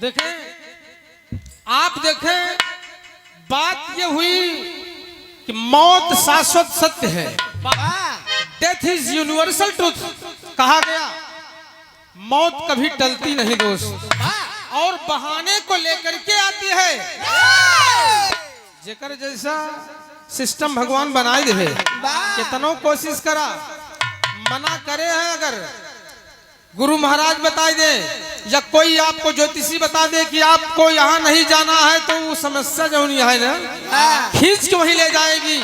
देखें, आप देखें, बात ये हुई कि मौत शाश्वत सत्य है। डेथ इज यूनिवर्सल ट्रूथ कहा गया। मौत कभी टलती नहीं दोस्त, और बहाने को लेकर के आती है। जेकर जैसा सिस्टम भगवान बनाए दे, कितनों कोशिश करा, मना करे है। अगर गुरु महाराज बताए दे या कोई आपको ज्योतिषी बता दे कि आपको यहाँ नहीं जाना है, तो वो समस्या जो नहीं है ना, खींच के वहीं ले जाएगी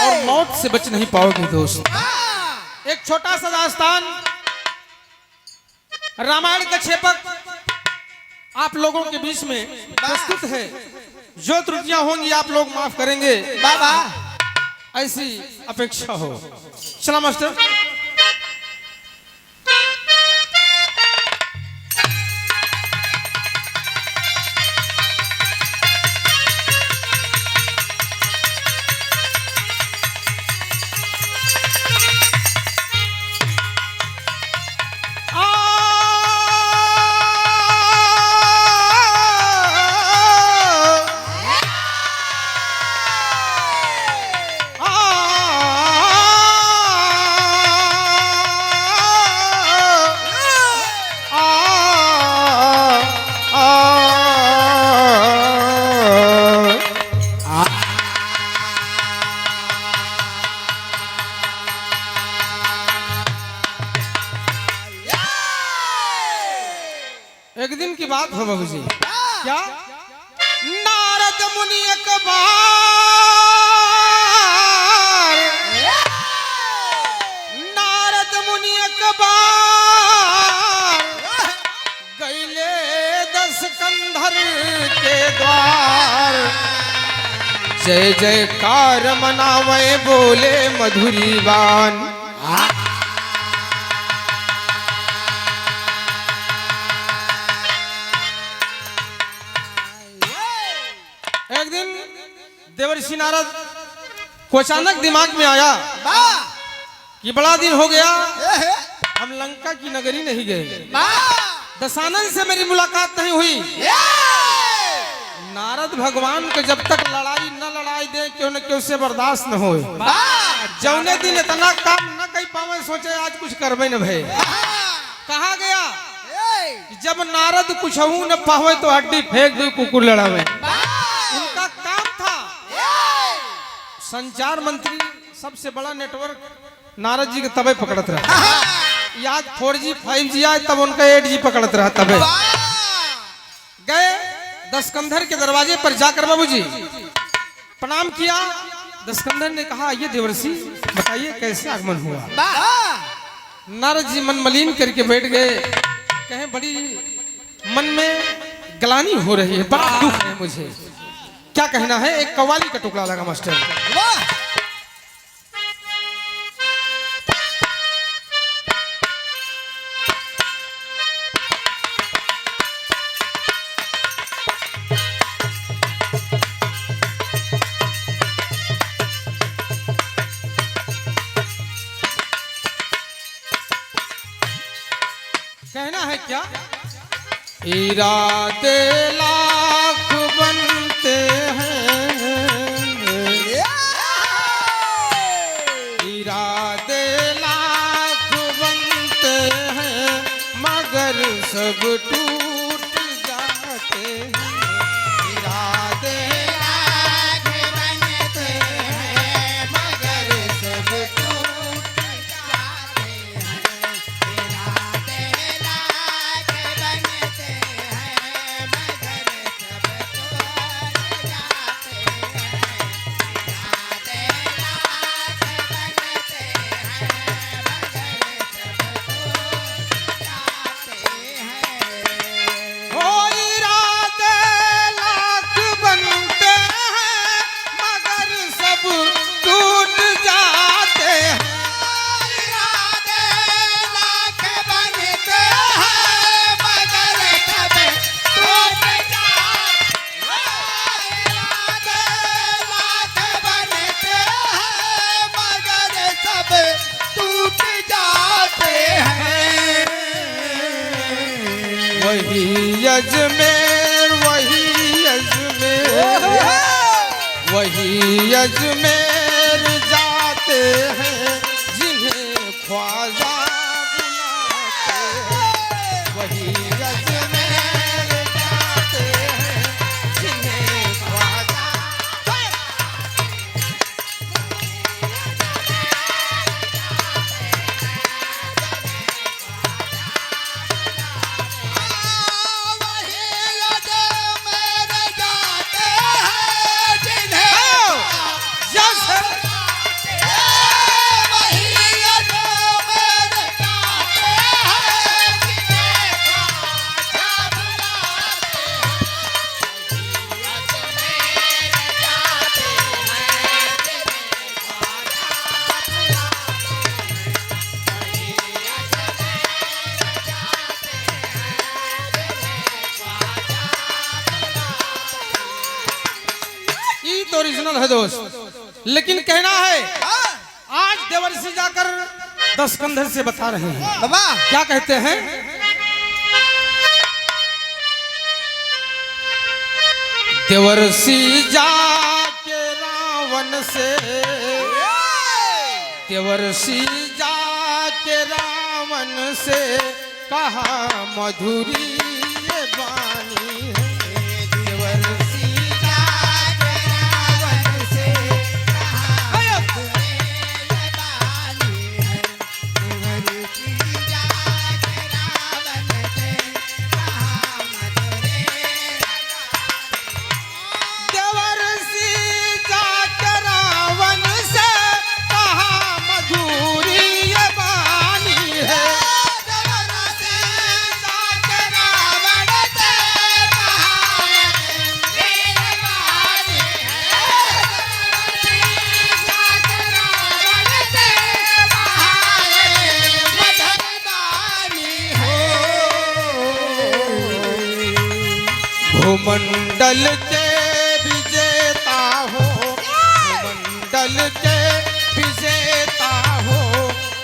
और मौत से बच नहीं पाओगे दोस्त। एक छोटा सा दास्तान रामायण का क्षेपक आप लोगों के बीच में प्रस्तुत है। जो त्रुटियां होंगी आप लोग माफ करेंगे, ऐसी अपेक्षा हो। चला मास्टर। एक दिन की बात हो बाबू जी, क्या नारद मुनि एक बार, नारद मुनि एक बार गईले दस कंधर के द्वार। जय जयकार मनावे बोले मधुरी बान। एक दिन देवर्षि नारद को अचानक दिमाग में आया कि बड़ा दिन हो गया हम लंका की नगरी नहीं गए, दशानन से मेरी मुलाकात नहीं हुई। नारद भगवान को जब तक लड़ाई न लड़ाई दे, क्यों न क्यों से बर्दाश्त न हो। जौने दिन इतना काम न कर पावे, सोचे आज कुछ करबे न भे। कहा गया जब नारद कुछ न पावे तो हड्डी फेंक दो, कुकुर लड़ावे। उनका काम था संचार मंत्री, सबसे बड़ा नेटवर्क नारद जी के तबे पकड़त रहा। याद 4G 5G आए तब उनका 8G पकड़त रहा। तबे गए दशकंधर के दरवाजे पर जाकर बाबू जी प्रणाम किया। दशकंधर ने कहा ये देवर्षि बताइए कैसे आगमन हुआ। नारद जी मन मलिन करके बैठ गए, कहें बड़ी मन में ग्लानि हो रही है, बड़ा दुख है मुझे। क्या कहना है? एक कव्वाली का टुकड़ा लगा मास्टर। कहना है क्या? इरादे लाख बनते हैं, इरादे लाख बनते हैं, मगर सब टूट जाते हैं। इरादे लाख बनते हैं, मगर सब टूट जाते हैं। इरादे लाख बनते हैं, मगर सब टूट जाते हैं। इरादे लाख बनते हैं, मगर सब टूट जाते हैं। हो इरादे लाख बनते हैं, मगर सब टूट जाते हैं। इरादे लाख बनते हैं, मगर सब टूट जाते हैं। इरादे लाख बनते हैं, मगर सब टूट जाते हैं। वही यज में वही अजमेर जाते हैं जिन्हें ख्वाजा बुलाते हैं, वही अजमेर जाते हैं जिन्हें ख्वाजा। ओरिजिनल है दोस्त, लेकिन कहना है आज देवर्षि जाकर दसकंधर से बता रहे हैं। बाबा क्या कहते हैं? देवर्षि जाके रावण से, देवर्षि जाके रावण से कहा मधुरी ये वाणी है। देवर्षि भूमंडल के विजेता हो, भूमंडल के विजेता हो,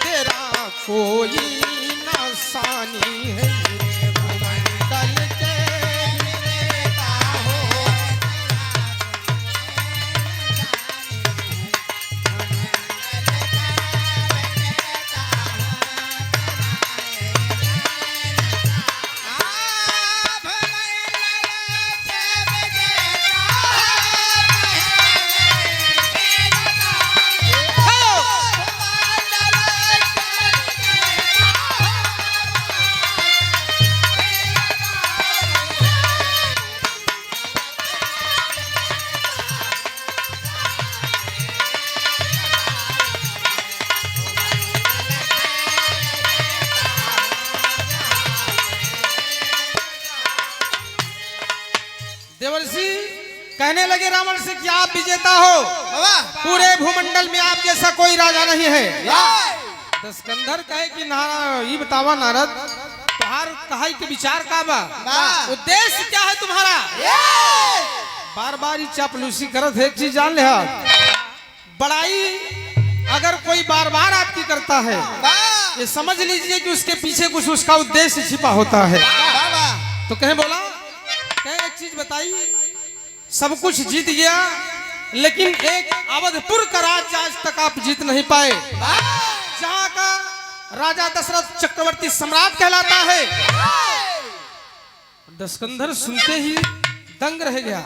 तेरा कोई निशानी है। भूमंडल के विजेता हो, देवर्षि कहने लगे रावण से कि आप विजेता हो, पूरे भूमंडल में आप जैसा कोई राजा नहीं है। दसकंधर कहे कि ये बतावा नारद, तुम्हार कहाई के विचार का बा, उद्देश्य क्या है तुम्हारा? बार बार ही चापलूसी करत है। एक चीज जान ले, बड़ाई अगर कोई बार बार आपकी करता है, ये समझ लीजिए कि उसके पीछे कुछ उसका उद्देश्य छिपा होता है। तो कहे बोला, कहे एक चीज बताई, सब कुछ जीत गया लेकिन एक अवधपुर का राज्य आज तक आप जीत नहीं पाए, जहां का राजा दशरथ चक्रवर्ती सम्राट कहलाता है। दसकंधर सुनते ही दंग रह गया।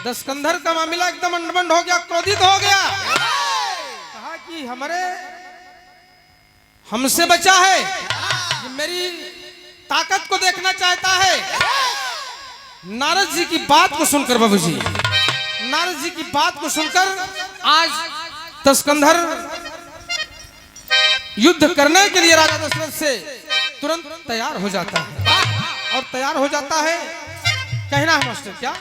दसकंधर का मामला एकदम अंडमंड हो गया, क्रोधित हो गया। कहा कि हमसे बचा है, ये मेरी ताकत को देखना चाहता है। नारद जी की बात को सुनकर बाबूजी, नारद जी की बात को सुनकर आज दसकंधर युद्ध करने के लिए राजा दशरथ से तुरंत तैयार हो जाता है। और तैयार हो जाता है, कहना है मास्टर क्या?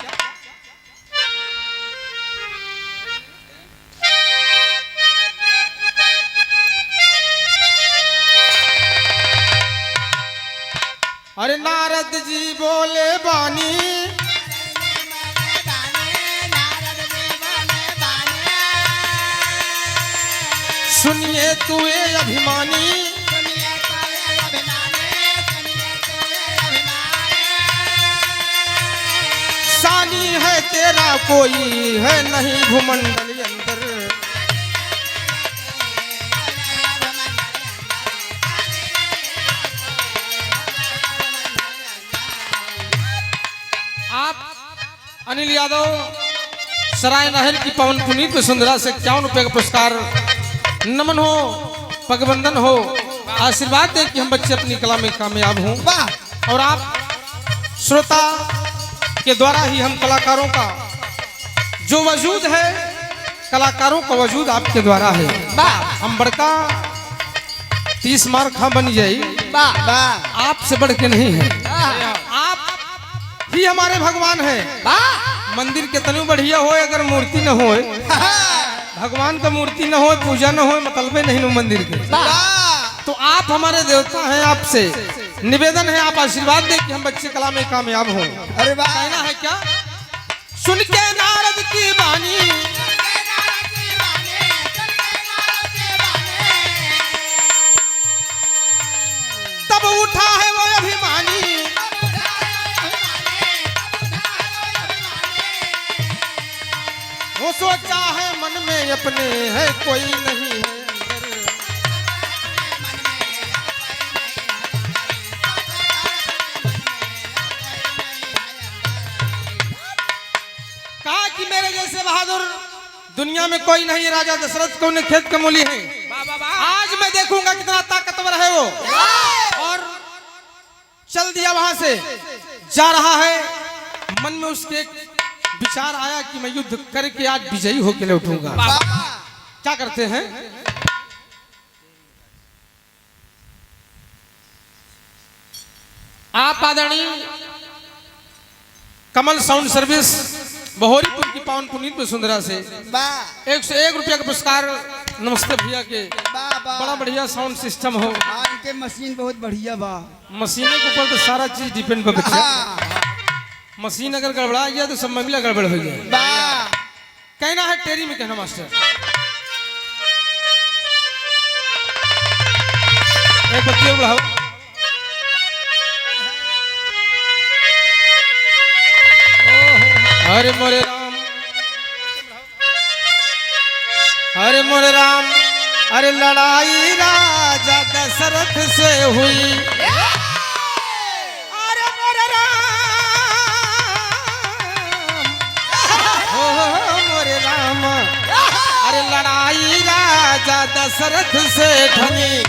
अरे नारद जी बोले बानी, सुनिए तू अभिमानी, सानी है तेरा कोई है नहीं भूमंडल अंदर। आप अनिल यादव सराय नहर की पवन पुनीत वसुंधरा से 51 रुपए का पुरस्कार नमन हो, पगबंधन हो, आशीर्वाद दे कि हम बच्चे अपनी कला में कामयाब हों। और आप श्रोता के द्वारा ही हम कलाकारों का जो वजूद है, कलाकारों का वजूद आपके द्वारा है। हम बड़का 30 मार खा बन जाई, आपसे बढ़ के नहीं है। आप ही हमारे भगवान है। मंदिर के तनु बढ़िया हो, अगर मूर्ति न हो, भगवान का मूर्ति न हो, पूजा न हो, मतलबे नहीं नो मंदिर के। तो आप हमारे देवता हैं, आपसे निवेदन है आप आशीर्वाद दें कि हम बच्चे कला में कामयाब हों। अरे कहना है क्या? सुन के नारद की वाणी, तब उठा है वो अभिमानी, वो सोचा है मन में अपने है कोई नहीं है अंदर। कहा कि मेरे जैसे बहादुर दुनिया में कोई नहीं है। राजा दशरथ को उन्हें खेत कमोली है। आज मैं देखूंगा कितना ताकतवर है वो। और चल दिया, वहां से जा रहा है। मन में उसके विचार आया कि मैं युद्ध करके आज विजयी होकर लौटूंगा। क्या करते हैं? आप आदरणीय कमल साउंड सर्विस बहोरीपुर की पावन पुनीत वसुंधरा से 101 रुपया का पुरस्कार। नमस्ते भैया के, बड़ा बढ़िया साउंड सिस्टम हो। इनके मशीन बहुत बढ़िया बा। मशीन के ऊपर तो सारा चीज डिपेंड पर बच्चा। मशीन अगर गड़बड़ा गया तो सब मामला गड़बड़ हो गया। कहना है टेरी में कहना मास्टर। एक बच्चे बढ़ाओ। हरे मोरे राम, हरे मोरे राम, अरे लड़ाई राजा दशरथ से हुई। अरे लड़ाई राजा दशरथ से ढंगी,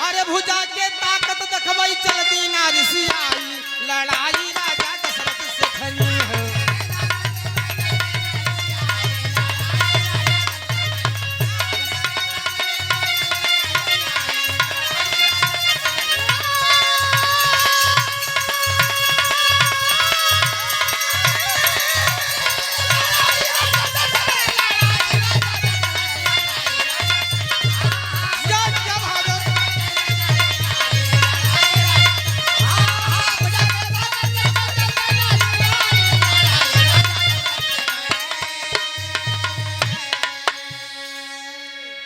अरे भुजा के ताकत देखबई चल दी नारिसी आई। लड़ाई राजा दशरथ से ढंगी है।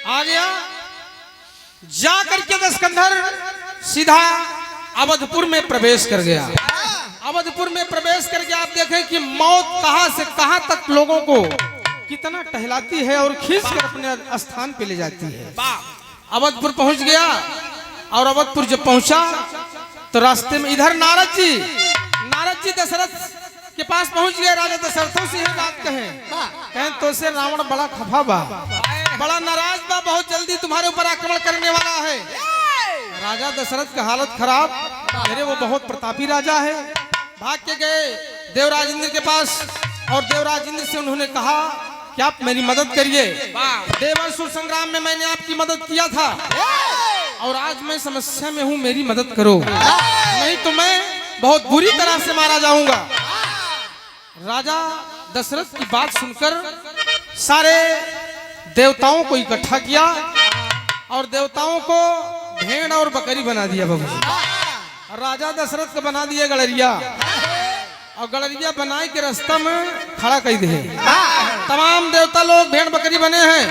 आ गया जा करके दशकंधर सीधा अवधपुर में प्रवेश कर गया। अवधपुर में प्रवेश करके आप देखें कि मौत कहां से कहां तक लोगों को कितना टहलाती है और खींच कर अपने स्थान पे ले जाती है। अवधपुर पहुंच गया और अवधपुर जब पहुंचा तो रास्ते में इधर नारद जी दशरथ के पास पहुंच गए। राजा दशरथों से बात कहें तो से रावण बड़ा खफा बा, बड़ा नाराज बा, बहुत जल्दी तुम्हारे ऊपर आक्रमण करने वाला है। राजा दशरथ का हालत खराब, अरे वो बहुत प्रतापी राजा है। भाग के गए देवराज इंद्र के पास और देवराज इंद्र से उन्होंने कहा कि आप मेरी मदद करिए। देवासुर संग्राम में मैंने आपकी मदद किया था और आज मैं समस्या में हूँ, मेरी मदद करो, नहीं तो मैं बहुत बुरी तरह से मारा जाऊंगा। राजा दशरथ की बात सुनकर सारे देवताओं को इकट्ठा किया और देवताओं को भेड़ और बकरी बना दिया। बाबू राजा दशरथ को बना दिया गड़रिया और गड़रिया बनाए के रास्ता में खड़ा कर दिए। तमाम देवता लोग भेड़ बकरी बने हैं।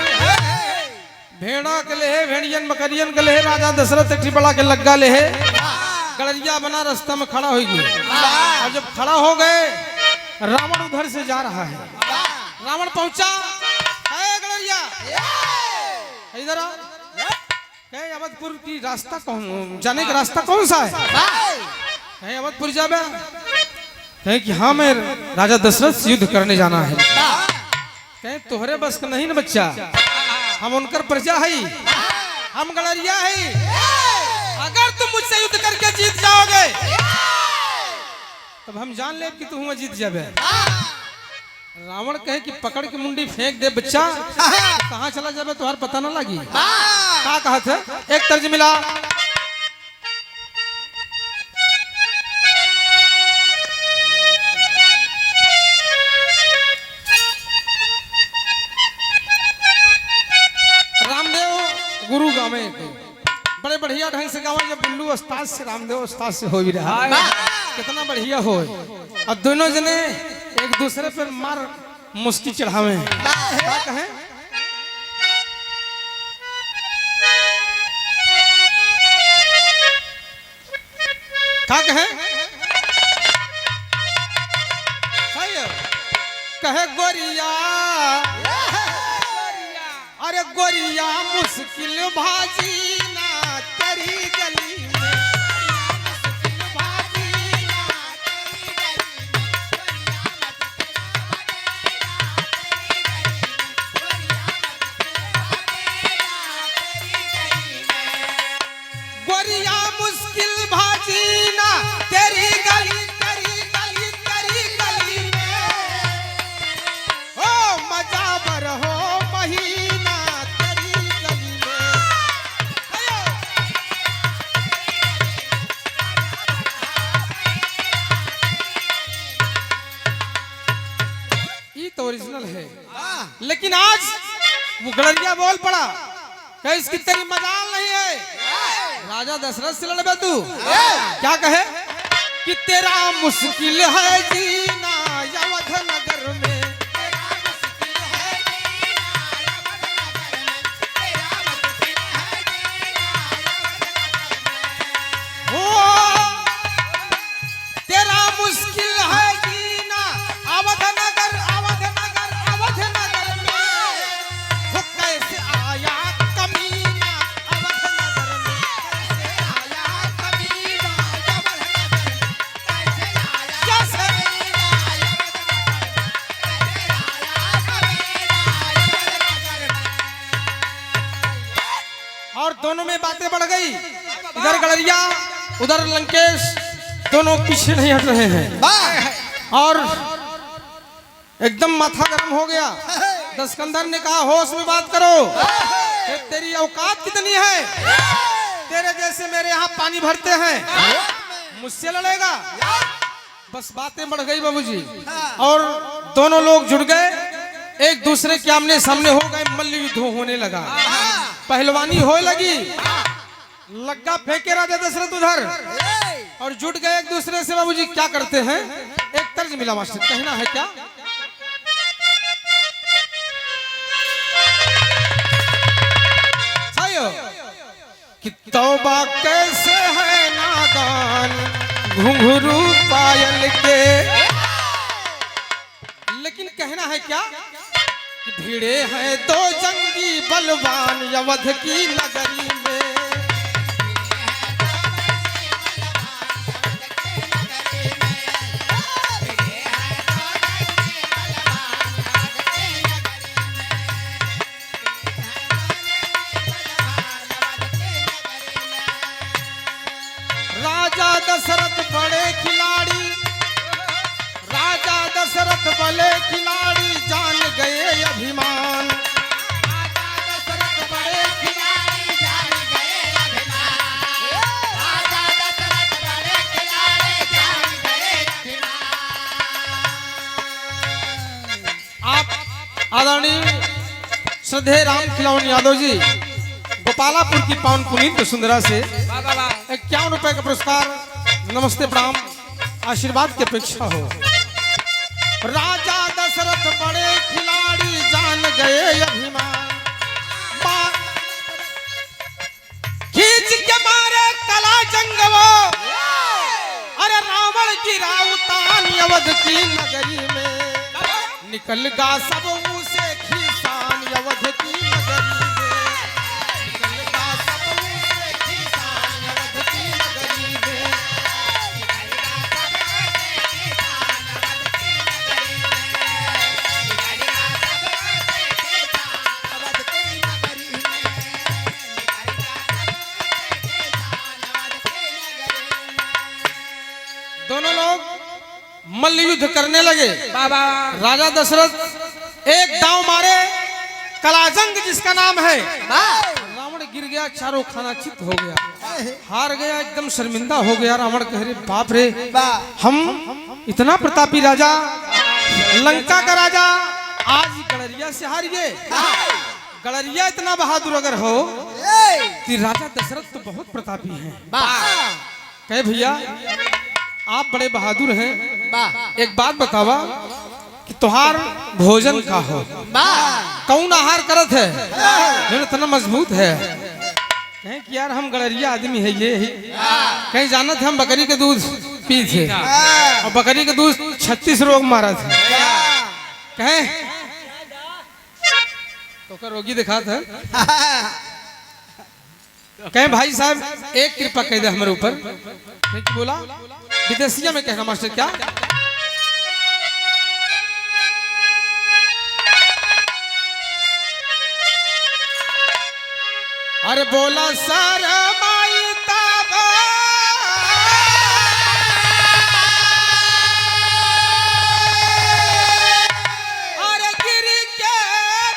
भेड़ा के ले भेड़ियन बकरियन के ले राजा दशरथ एक बड़ा के लग्गा ले गड़रिया बना रास्ता में खड़ा हो गया। और जब खड़ा हो गए रावण उधर से जा रहा है। रावण पहुंचा, गड़रिया इधर आओ। कहे अवधपुर की रास्ता कौन, जाने का रास्ता कौन सा है? कहे अवधपुर जाबे। कहे कि हाँ मैं राजा दशरथ से युद्ध करने जाना है। कहे तोहरे बस का नहीं ना बच्चा, हम उनकर प्रजा है, हम गड़रिया है। अगर तुम मुझसे युद्ध करके जीत जाओगे तब हम जान ले कि तुम जीत जाबे। रावण कहे कि पकड़ के मुंडी फेंक दे बच्चा, तो कहाँ चला जाबे तुम्हार पता ना लगी। क्या कहा था? एक तर्ज मिला, रामदेव गुरु गावे बड़े बढ़िया ढंग से गावा। जब बुल्लू उस्ताद से रामदेव उस्ताद से हो भी रहा कितना बढ़िया हो। और दोनों जने एक दूसरे पर मार मुस्की चढ़ावे। क्या कहें? क्या कहें? कहे गोरिया, अरे गोरिया मुश्किल भाजी ना तेरी गली में, मुश्किल भाजी ना गोरिया मुश्किल भाजी ना तेरी गली, तेरी गली, तेरी गली में। ओ मजा बर हो महीना तेरी गली में। ये तो ओरिजिनल है, लेकिन आज वो गड़रिया बोल पड़ा कि इसकी तेरी मजाल नहीं है। राजा दशरथ से लड़बे तू? क्या कहे कि तेरा मुश्किल है जीना अवध नगर में, तेरा मुश्किल है जीना अवध नगर में, तेरा मुश्किल है जीना तेरा मुश्किल है जीना अवध नगर, अवध नगर, अवध नगर में। वो कैसे आया कमीना अवध नगर में, कैसे आया कमीना अवध नगर में, कैसे आया, कैसे आया कमीना अवध नगर में। और दोनों में बातें बढ़ गई। इधर गड़रिया उधर लंकेश, दोनों पीछे नहीं हट रहे हैं। और एकदम माथा गर्म हो गया। दशकंधर ने कहा होश में बात करो, तेरी औकात कितनी है? तेरे जैसे मेरे यहाँ पानी भरते हैं, मुझसे लड़ेगा? बस बातें बढ़ गई बाबूजी। और दोनों लोग जुड़ गए, एक दूसरे के आमने सामने हो गए। मल्ल युद्ध होने लगा, पहलवानी हो लगी। लग्गा फेंके राजा दशरथ उधर और जुट गए एक दूसरे से। बाबूजी क्या करते हैं? एक तर्ज मिला मास्टर, कहना है क्या? कि तौबा कैसे है नादान घुंघरू पायल के। लेकिन कहना है क्या कि भिड़े हैं दो जंगी बलवान अवध की नगरी में। राजा दशरथ बड़े खिलाड़ी, राजा दशरथ बड़े खिलाड़ी जान गए अभिमान। राजा दशरथ बड़े खिलाड़ी जान गए अभिमान। राजा दशरथ बड़े खिलाड़ी जान गए अभिमान। आप आदरणीय श्रद्धेय राम खिलौन यादव जी गोपालापुर की पावन पुनीत वसुंधरा से 51 रुपए का पुरस्कार, नमस्ते प्रणाम, आशीर्वाद की अपेक्षा हो। राजा दशरथ बड़े खिलाड़ी जान गए अभिमान। खींच के मारे कला जंगवो, अरे रावण गिरा उतान अवध की नगरी में। निकल गा सब उसे खिसान अवध की नगरी में, निकल गा सब उसे खिसान अवध की नगरी में। दोनों लोग मल्ल युद्ध करने लगे। बाबा राजा दशरथ एक दांव मारे, कलाजंग जिसका नाम है, रावण गिर गया, चारों खाना चित हो गया, हार गया, एकदम शर्मिंदा हो गया। रावण कह रहे बाप रे, हम इतना प्रतापी राजा, लंका का राजा, आज गड़रिया से हार गए। गड़रिया इतना बहादुर अगर हो तो राजा दशरथ तो बहुत प्रतापी हैं। कहे भैया आप बड़े बहादुर हैं, एक बात बतावा कि तुहार भोजन का हो, कौन आहार करत है जो इतना मजबूत है? कहें कि यार हम गड़रिया आदमी है, ये ही कहीं जानत हम बकरी के दूध पी थे और बकरी के दूध 36 रोग मारा था। कहें तो का रोगी दिखा था। कहें भाई साहब एक कृपा कह दे हमारे ऊपर। बोला विदेशिया में कहना मास्टर क्या? अरे बोला सर माई ताबा, अरे गिरी के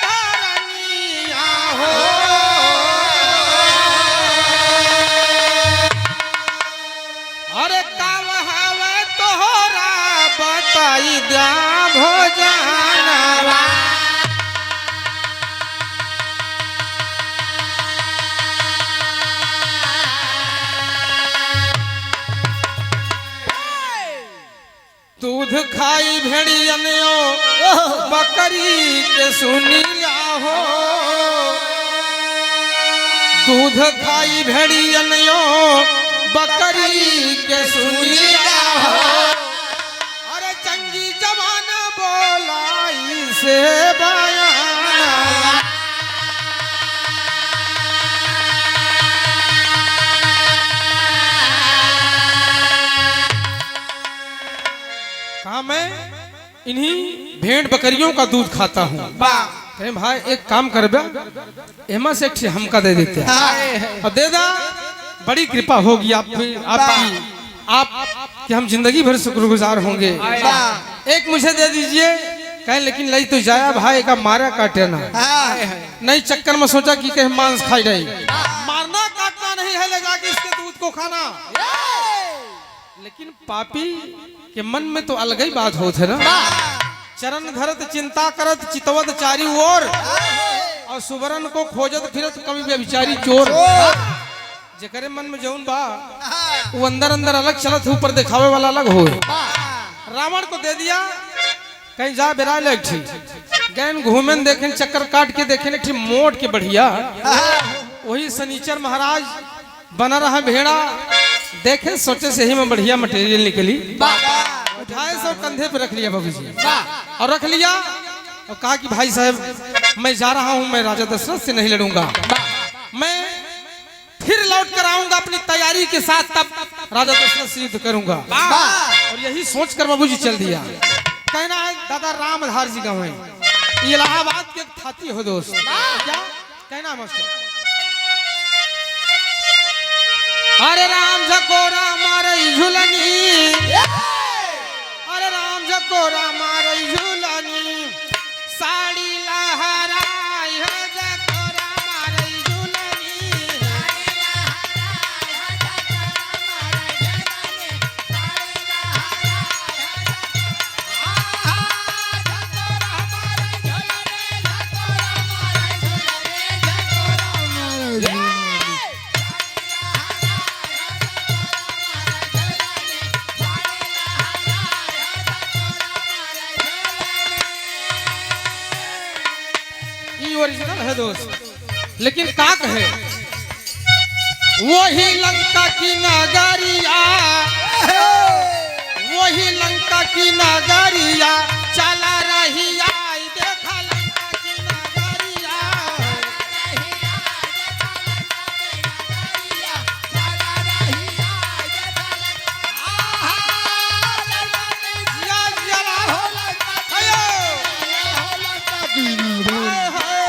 धरनिया हो, अरे काव हवे तोहरा बताई द्या भोजनवा। दूध खाई भेड़ियनियो बकरी के सुनी हो, दूध खाई भेड़ियनियो बकरी के सुनी हो, अरे चंगी जवान बोलाई से बयाना। कहा मैं इन्हीं भेड़ बकरियों का दूध खाता हूँ। कहें भाई एक काम कर बे, एमा से एक हमका दे देते हैं और दे दा, बड़ी कृपा होगी आपकी कि हम जिंदगी भर शुक्रगुजार होंगे। एक मुझे दे दीजिए। कहें लेकिन लई तो जाया भाई का मारा काटे ना, नहीं चक्कर में सोचा कि कहीं मांस खाई रही, मारना काटना नहीं है, ले जाके इसके दूध को खाना। लेकिन पापी के मन में तो अलग ही बात होत है ना। चरण धरत चिंता करत चितवत चारी ओर, और सुवरन को खोजत फिरत कभी व्यभिचारी चोर। जेकरे मन में जौन बा वो अंदर अंदर अलग चलत, ऊपर दिखावे वाला अलग हो। रावण को दे दिया, कहीं जा बेरा लग गैन घूमे देखे, चक्कर काट के देखे एक मोट के बढ़िया, वही शनिचर महाराज बना रहा भेड़ा, देखे सोचे से ही में बढ़िया मटेरियल निकली, उठाए सब कंधे पे रख लिया बाबूजी, और रख लिया और कहा कि भाई साहब मैं जा रहा हूं, मैं राजा दशरथ से नहीं लड़ूंगा, मैं फिर लौट कर आऊंगा अपनी तैयारी के साथ, तब राजा दशरथ से युद्ध करूंगा। और यही सोचकर बाबूजी चल दिया। कहना है दादा रामधार जी गाँव है, इलाहाबाद के थाती हो दोस्त, क्या कहना मास्टर? अरे राम झकोरा मारे झुलनी, अरे राम झकोरा मारे झुलनी, साड़ी लहराई हो झकोरा मारे झुलनी, साड़ी लहराई हो झकोरा मारे झुलनी, साड़ी लहराई हो झकोरा मारे झुलनी, झकोरा मारे झुलनी। ओरिजिनल है दोस्त, लेकिन का कहे वही लंका की नगरिया, वही लंका की नगरिया चला रही आई देखा लंका की नगरिया। जिया जिया हो अयो हाय हाय।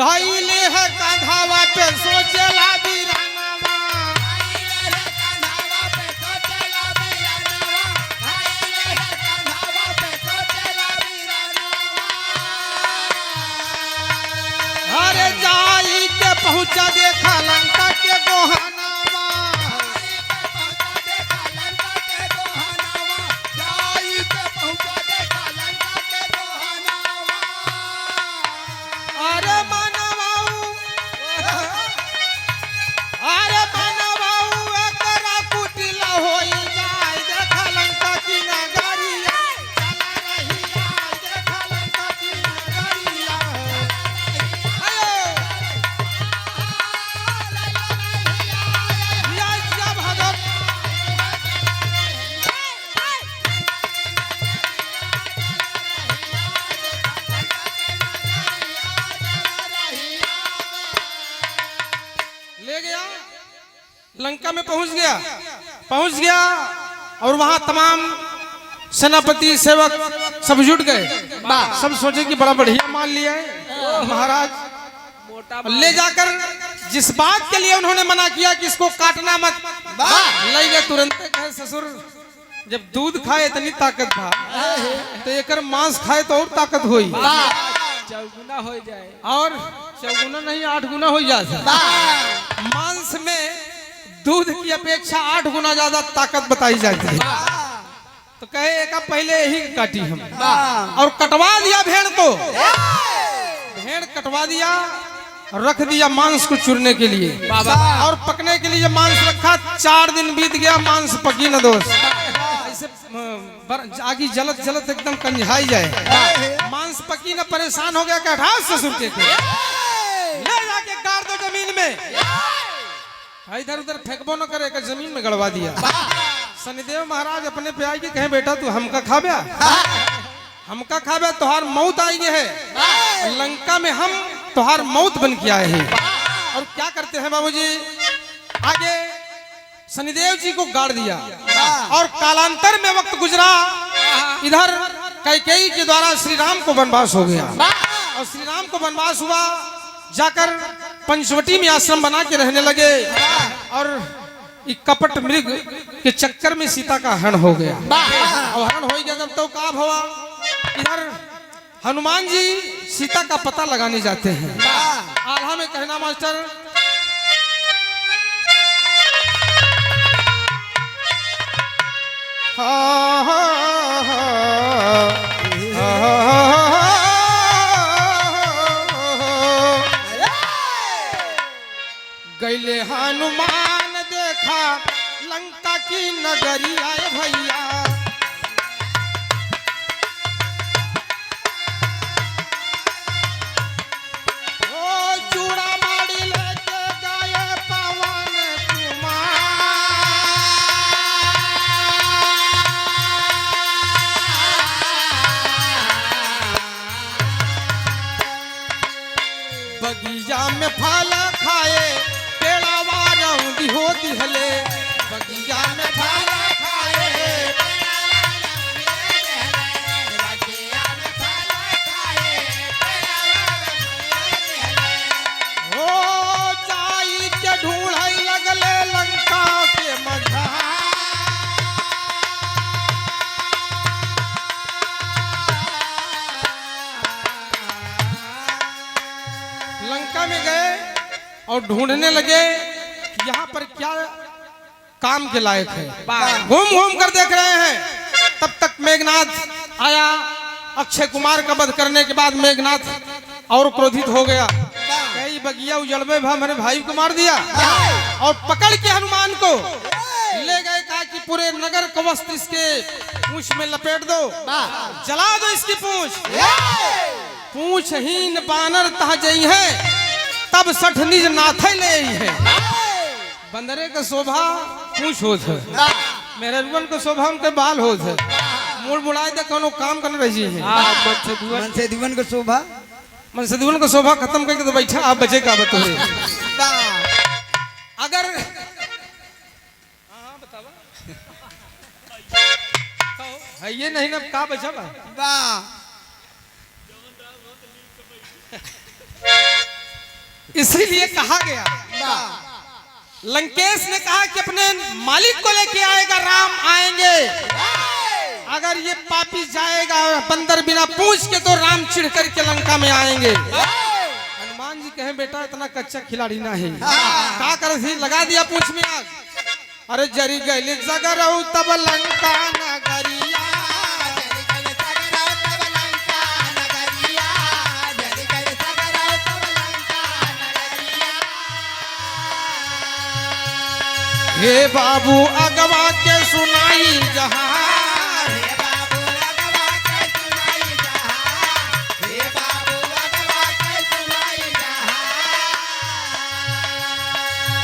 धइले है कंधावा पे सोचेला बीरानवा। अरे जाई के पहुंचा देखा लंका के गोहनावा। अरे मनवाऊ अरे मनवाऊ एकरा कुटिला होई जाय देखा लंका की नगरिया। चला रही आय देखा लंका की नगरिया। अयो जिया जिया भगत। ले गया लंका में पहुंच गया और वहां तमाम सेनापति सेवक सब जुट गए। सब सोचे कि बड़ा बढ़िया मान लिया है महाराज। ले जाकर जिस बात के लिए उन्होंने मना किया कि इसको काटना मत, ले गए तुरंत। कहे ससुर जब दूध खाए इतनी ताकत था तो एकर मांस खाए तो और ताकत हुई। चौगुना हो जाए और चौगुना नहीं 8 गुना हो जाए। मांस में दूध की अपेक्षा 8 गुना ज्यादा ताकत बताई जाती है। तो कहे एक पहले यही काटी हम और कटवा दिया भेड़ को। भेड़ कटवा दिया, रख दिया मांस को चुरने के लिए और पकने के लिए। मांस रखा, 4 दिन बीत गया, मांस पकी न दोस्त। ऐसे आगी जलत जलत एकदम कंझाई जाए, मांस पकी न। परेशान हो गया कि हटा ससुर के ले जाके गाड़ दो जमीन में। इधर उधर फेंकबो न करे, जमीन में गड़वा दिया। शनिदेव महाराज अपने पे आएगी, कहे बेटा तू हमका खाब्या तुहार मौत आई है। लंका में हम तुहार मौत बन के आए हैं। और क्या करते हैं बाबूजी, आगे शनिदेव जी को गाड़ दिया। और कालांतर में वक्त गुजरा, इधर कैकेयी के द्वारा श्री राम को वनवास हो गया। और श्री राम को वनवास हुआ, जाकर पंचवटी में आश्रम बना के रहने लगे। और एक कपट मृग के चक्कर में सीता का हरण हो गया। और हरण हो गया जब तो का हुआ, इधर हनुमान जी सीता का पता लगाने जाते हैं। आल्हा में कहना मास्टर, गैले हनुमान देखा लंका की नगरी आए भैया। ओ चूड़ा माड़ी लेके गए पवन कुमार। बगीचा में फल खाए हो दिहले। बगीचा में फल खाए हो जाई के ढूंढई लगले लंका के मझा। लंका में गए और ढूंढने लगे यहाँ पर क्या काम के लायक है। घूम घूम कर देख रहे हैं। तब तक मेघनाथ आया। अक्षय कुमार का वध करने के बाद मेघनाथ और क्रोधित हो गया। कई बगिया उजड़वे मेरे भाई को मार दिया। और पकड़ के हनुमान को ले गए, कहा कि पूरे नगर का वस्त्र इसके पूंछ में लपेट दो, जला दो इसकी पूंछ। पूंछहीन बानर तह जई है, तब सठ निज नाथे ले आई है। बंदरे का शोभा पूछ होत है, मेरे रुवन का शोभा उनके बाल होत है। मुड़ मुड़ाए दे कोनो काम करने रही है। मन से दीवन को शोभा मन से दीवन का शोभा खत्म करके तो बैठा आप बचे का बतोरे। अगर है ये नहीं ना का बचा बा। इसीलिए कहा गया, लंकेश ने कहा कि अपने मालिक को लेके आएगा, राम आएंगे। अगर ये पापी जाएगा बंदर बिना पूछ के तो राम चिढ़ करके लंका में आएंगे। हनुमान जी कहे बेटा इतना कच्चा खिलाड़ी ना है, का कर लगा दिया पूछ में आग। अरे जरी गैली जगरऊ तब लंका नगरिया, हे बाबू अगवा के सुनाई जहां,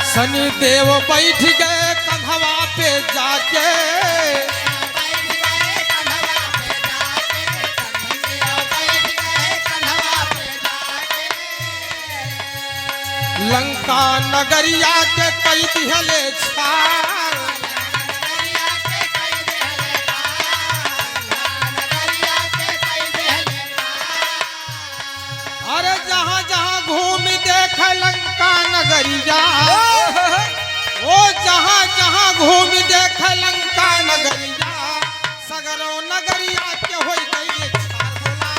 शनि देव बैठ गए कंधवा पे जाके, लंका नगरिया के कई दिहले छार, अरे जहां जहां घूम देख लंका नगरिया, ओ जहां जहां घूम देख लंका नगरिया, सगरो नगरिया के होई गई छार बोला।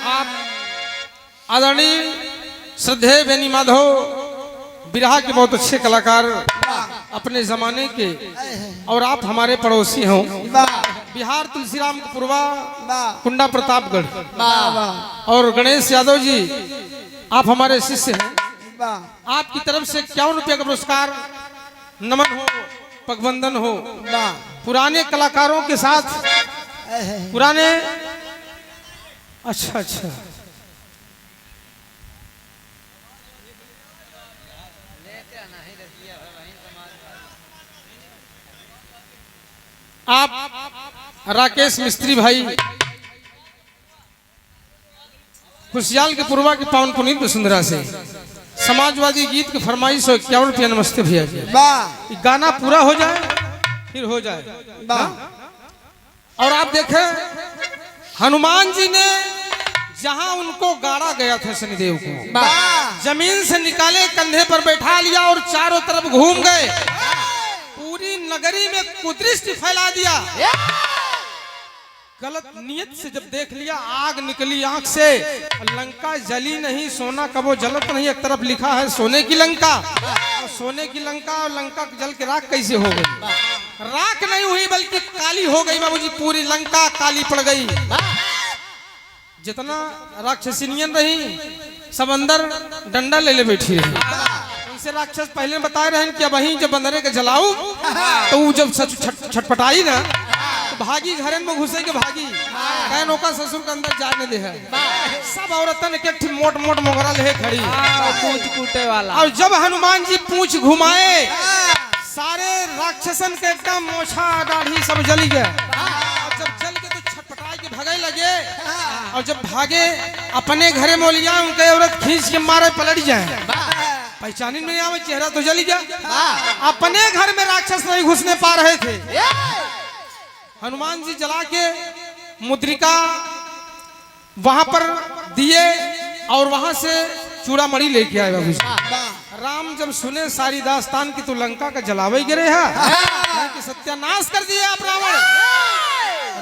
आप आदरणीय श्रद्धेय बेनी माधव बिरहा के बहुत अच्छे कलाकार अपने जमाने के, और आप हमारे पड़ोसी हो। बिहार तुलसीराम पूर्वा कुंडा प्रतापगढ़, और गणेश यादव जी आप हमारे शिष्य हैं। आपकी तरफ से 51 रुपये का पुरस्कार, नमन हो, पगबंधन हो। पुराने कलाकारों के साथ पुराने, अच्छा अच्छा, आप राकेश मिस्त्री भाई खुशियाल के पूर्वा के पावन पुनीत वसुंधरा से समाजवादी गीत की फरमाइश हो 51 रुपया। नमस्ते भैया जी। गाना पूरा हो जाए फिर हो जाए। और आप देखें हनुमान जी ने जहां उनको गाड़ा गया था शनिदेव को, जमीन से निकाले, कंधे पर बैठा लिया और चारों तरफ घूम गए, पूरी नगरी में कुदृष्टि फैला दिया। गलत नियत से जब देख लिया, आग निकली आंख से, लंका जली नहीं, सोना कबो जलत नहीं। एक तरफ लिखा है सोने की लंका, और सोने की लंका और लंका जल के राख कैसे हो गई? राख नहीं हुई बल्कि काली हो गई बाबूजी, पूरी लंका काली पड़ गई। जितना राक्षसिनियन रही सब अंदर डंडा ले बैठी रही। उनसे राक्षस पहले बताए रहे कि अब वहीं जब बंदरे के जलाऊ तो वो जब छटपटाई ना तो भागी, घरन में घुसे के भागी, कहे नौका ससुर के अंदर जाने दे है। सब औरतन एक मोट मोट मोगरा ले खड़ी, पूछ कूटे वाला। और जब हनुमान जी पूछ घुमाए, सारे राक्षसन के एकदम मोछा दाढ़ी सब जल गए। और जब जल के तो छटपटाई के भागे लगे, और जब भागे अपने घरे मोलिया उनके औरत खींच के मारे पलट जाए, पहचानी नहीं आवे, चेहरा तो जल गया। अपने घर में राक्षस नहीं घुसने पा रहे थे। हनुमान जी जला के मुद्रिका वहां पर दिए और वहां से चूड़ामणि लेके आए बाबू। राम जब सुने सारी दास्तान की तो लंका का जलावे गिरे है कि सत्यानाश कर दिए आप,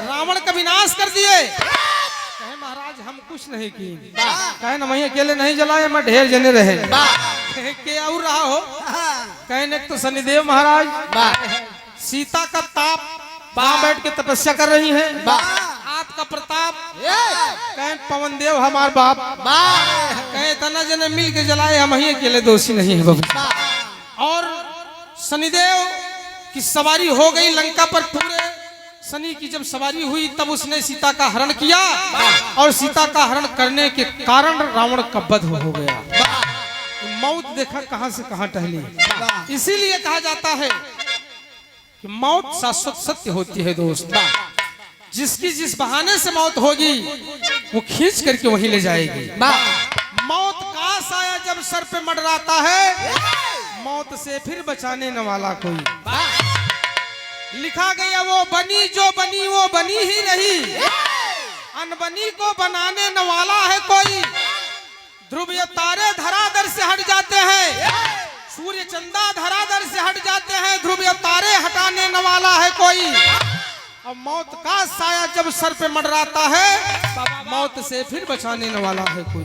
रावण का विनाश कर दिए। कहे महाराज हम कुछ नहीं किए, कहे ना मैं अकेले नहीं जलाए, मैं ढेर जने रहे। कहे के और रहा हो, कहे तो शनिदेव महाराज सीता का ताप वहां बैठ के तपस्या कर रही हैं, आपका प्रताप कहे पवन देव हमार बाप कहे तना जने मिल के जलाए हम ही अकेले दोषी नहीं है बाबू। और शनिदेव की सवारी हो गई लंका पर। पूरे शनि की जब सवारी हुई तब उसने सीता का हरण किया और सीता का हरण करने के कारण रावण का वध हो गया। मौत देखा कहां से कहां टहली। इसीलिए कहा जाता है कि मौत शाश्वत सत्य होती है दोस्त। जिसकी जिस बहाने से मौत होगी वो खींच करके वहीं ले जाएगी। मौत काश आया जब सर पे मंडराता है, मौत से फिर बचाने न वाला कोई। लिखा गया वो बनी जो बनी वो बनी ही रही, अनबनी को बनाने न वाला है कोई। ध्रुव ये तारे धराधर से हट जाते हैं, सूर्य चंदा धराधर से हट जाते हैं, ध्रुव ये तारे हटाने न वाला है कोई। अब मौत का साया जब सर पे मंडराता है, मौत से फिर बचाने न वाला है कोई।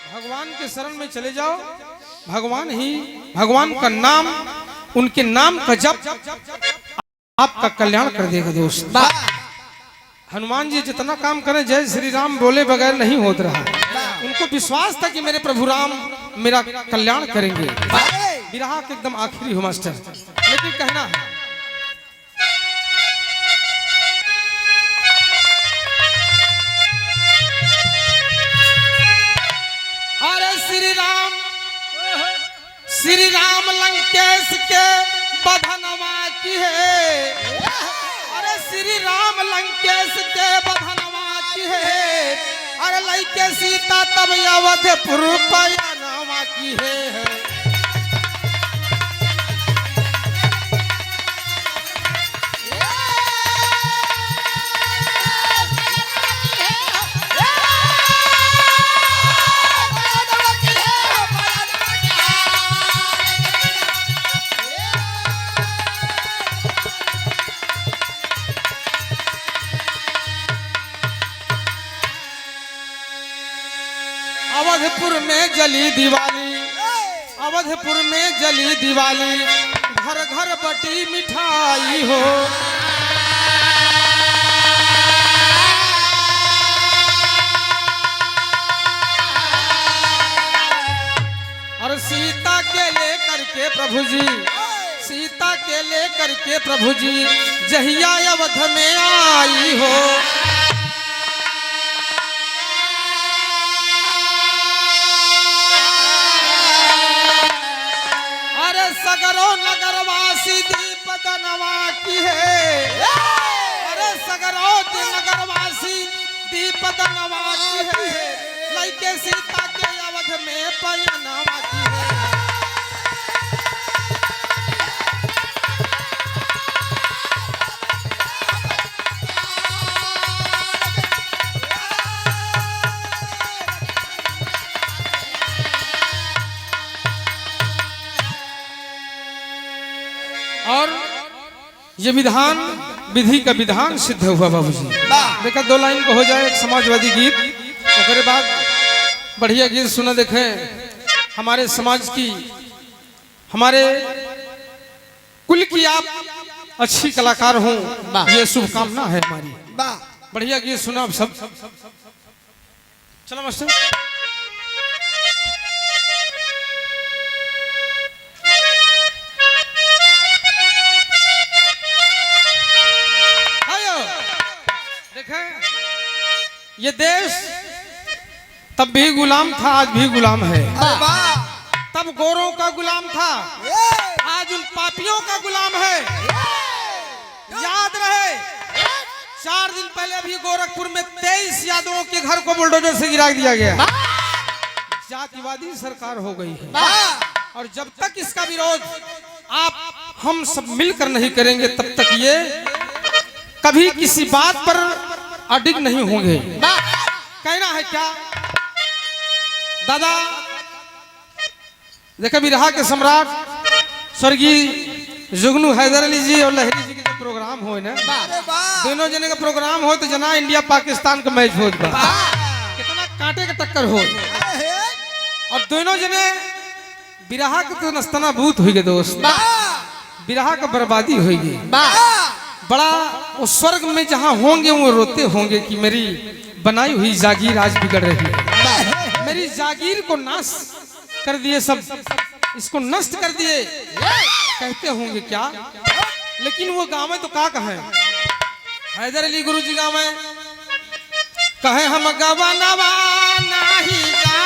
भगवान के शरण में चले जाओ, भगवान ही, भगवान का नाम, उनके नाम का जप आपका कल्याण कर देगा दोस्त। हनुमान जी जितना काम करें जय श्री राम बोले बगैर नहीं होता रहा। उनको विश्वास था कि मेरे प्रभु राम मेरा कल्याण करेंगे। विरह के एकदम आखिरी हो मास्टर, लेकिन कहना है अरे श्री राम लंकेश के बधनवा की है। अरे श्री राम लंकेश के बधनवा की है। अरे लइके सीता तब अवधपुर पयनवा की है। अवधपुर में जली दिवाली, अवधपुर में जली दिवाली, घर घर बटी मिठाई हो। और सीता के लेकर के प्रभु जी, सीता के लेकर के प्रभु जी जहिया अवध में आई हो। सगरो नगरवासी दीप दनवा की है। अरे सगरो नगरवासी दीप दनवा की है। लइके सीता के अवध में पयनवा की है। और ये विधान विधि का विधान सिद्ध हुआ बाबूजी। देखा 2 लाइन को हो जाए एक समाजवादी गीत, उसके बाद बढ़िया गीत सुना। देखें हमारे समाज की, हमारे कुल की आप अच्छी कलाकार हो, ये शुभकामना है हमारी। बढ़िया गीत सुना आप सब। चलो मास्टर। ये देश तब भी गुलाम था, आज भी गुलाम है। तब गोरों का गुलाम था, आज उन पापियों का गुलाम है। याद रहे 4 दिन पहले भी गोरखपुर में 23 यादवों के घर को बुलडोजर से गिरा दिया गया। जातिवादी सरकार हो गई है। और जब तक इसका विरोध आप हम सब मिलकर नहीं करेंगे, तब तक ये कभी किसी बात पर अडिग नहीं होंगे। कहना है क्या दादा? देखा विरहा के सम्राट स्वर्गीय जुगनू हैदर अली जी और लहरी जी के जो प्रोग्राम हो ना, दोनों जने का प्रोग्राम हो तो जना इंडिया पाकिस्तान का मैच हो, कितना कांटे का टक्कर हो। और दोनों जने विरहा के तो नस्तना भूत हुई दोस्त, विरहा का बर्बादी हुई। बड़ा वो स्वर्ग में जहाँ होंगे वो रोते होंगे कि मेरी बनाई हुई जागीर आज बिगड़ रही है, मेरी जागीर को नाश कर दिए, सब इसको नष्ट कर दिए, कहते होंगे क्या। लेकिन वो गाँव में तो का कहें, हैदर अली गुरु जी गाँव में कहे हम गवनवा नहीं जा,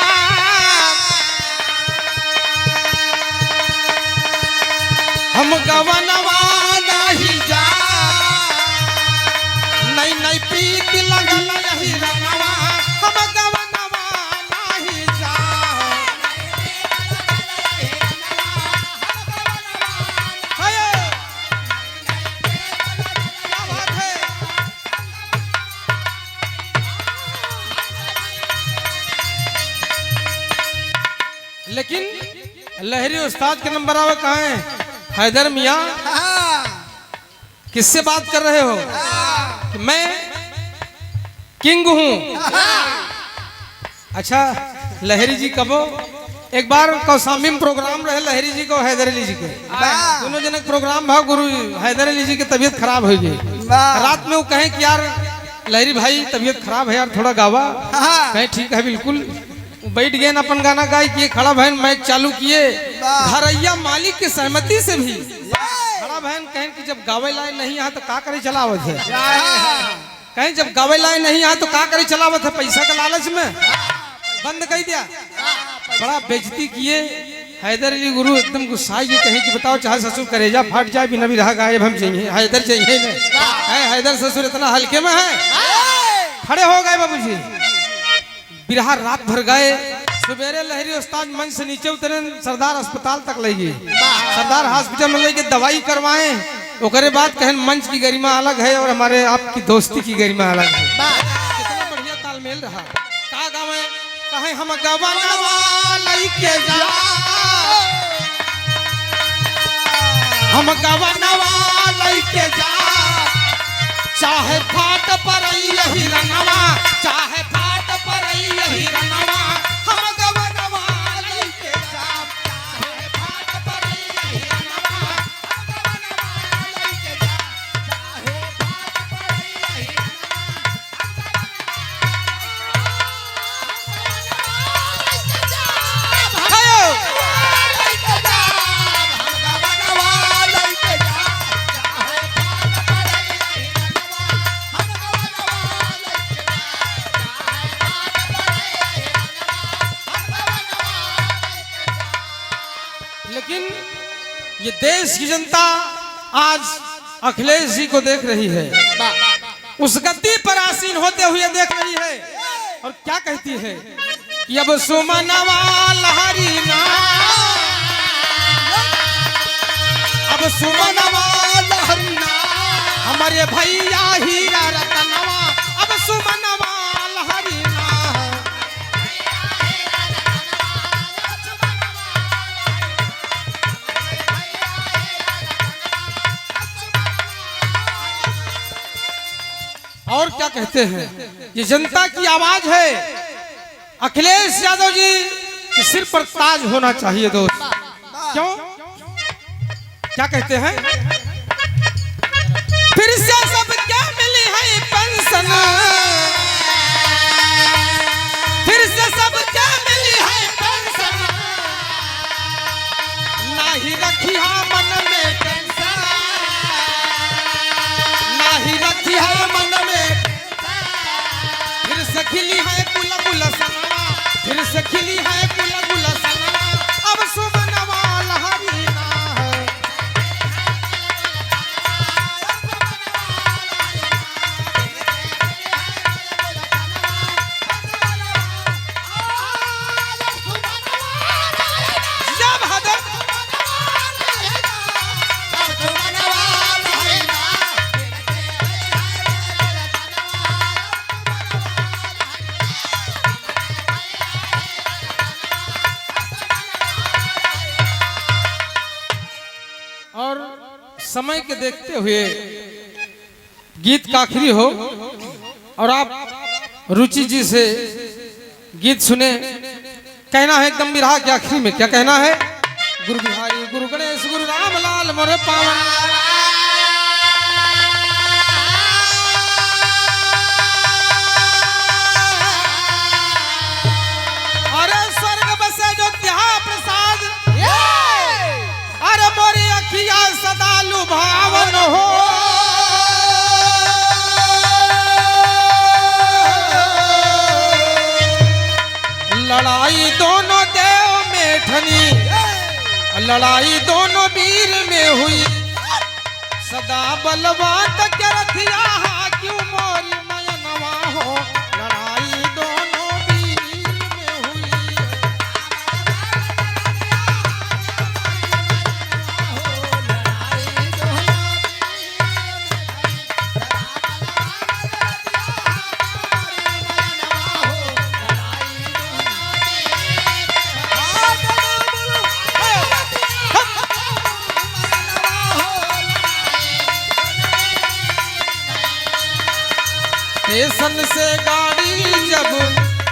हम गवनवा नहीं जा, नई नई प्रीत लगल यही रंगवा, हम गवनवा नहीं जा। क्या बात है। लेकिन लहरी उस्ताद के नंबर आवे कहाँ है, हैदर मियाँ किससे बात कर रहे हो, कि मैं किंग हूँ। अच्छा लहरी जी कबो एक बार कौसामी में प्रोग्राम रहे लहरी जी को हैदर अली जी के, दोनों जन के प्रोग्राम भाव गुरु हैदर अली जी की तबीयत खराब हो गई। रात में वो कहे कि यार लहरी भाई तबीयत खराब है यार थोड़ा गावा, कहे ठीक है बिल्कुल। बैठ गए अपन गाना गाय किए, खड़ा बहन माइक चालू किए, घरैया मालिक की सहमति से भी खड़ा बहन कहें कि जब गावे लाए नहीं यहाँ तो का करे चलावत है, कहें जब गावे लाए नहीं यहाँ तो का करे चलावत है, पैसा का लालच में बंद कर दिया। बड़ा बेइज्जती किए। हैदर अली गुरु एकदम गुस्साए कहे कि बताओ चाहे ससुर करेजा फाट जाए बिना भी रहा गायब हम चाहिए, हैदर चाहिए नहीं, हैदर ससुर इतना हल्के में है। खड़े हो गए बाबूजी, बिरहा रात भर गए, सवेरे लहरी उस्ताद मंच से नीचे उतरे, सरदार अस्पताल तक ले गए, सरदार हॉस्पिटल में लेके दवाई करवाए। ओकरे बाद कहन मंच की गरिमा अलग है और हमारे आपकी दोस्ती की गरिमा अलग है। कितना बढ़िया तालमेल रहा। का गावे कहे हम गवनवा लइके जा, हम गवनवा लइके जा, चाहे फाट पर यही रंगवा, चाहे फाट पर यही रंगवा, हम गवनवा लइके जा, चाहे फाट पर यही रंगवा, हम गवनवा लइके जा, चाहे फाट पर यही लेकिन ये देश की जनता आज अखिलेश जी को देख रही है, उस गद्दी पर आसीन होते हुए देख रही है, और क्या कहती है कि अब सुमनवा लहरी ना, अब सुमनवा लहरी ना, हमारे भैया हीरा रतनवा, अब सुमनवा लहरी ना। और क्या कहते हैं, ये जनता की आवाज है। अखिलेश यादव जी के सिर पर ताज होना चाहिए दोस्त। क्यों, क्या कहते हैं, फिर से सब क्या मिली है पेंशन, फिर से सब क्या मिली है पेंशन, नहीं रखी है मन में टेंशन, नहीं रखी है मन में, फिर से खिली है पुला पुला सनवा, फिर से खिली है पुला पुला सनवा, अब सुमनवा लहरी ना है। जब हदर और समय के देखते हुए गीत का आखिरी हो और आप रुचि जी से गीत सुने। कहना है एकदम बिरहा के आखिरी में, क्या कहना है, गुरु बिहारी गुरु गणेश गुरु राम लाल मोरे पावन, लुभावन हो। लड़ाई दोनों देव में ठनी, लड़ाई दोनों वीर में हुई, सदा बलवान के रथिया क्यों मोरी नयनवा हो। लड़ाई दोनों वीर में हुई,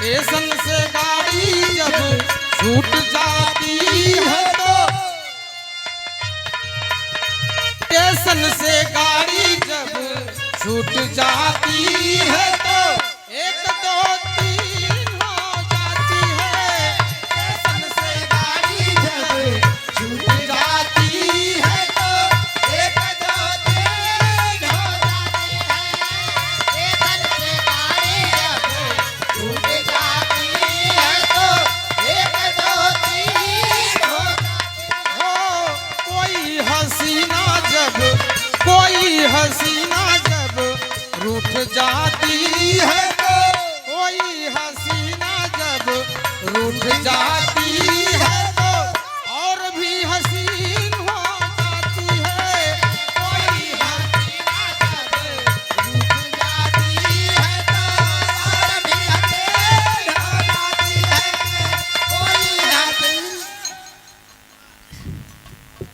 स्टेशन से गाड़ी जब छूट जाती है तो, स्टेशन से गाड़ी जब छूट जाती है तो, एक दो तीन हो जाती है। स्टेशन से गाड़ी जब छूट जाती है तो, एक दो तीन हो जाती है। कोई हसीना जब रूठ जाती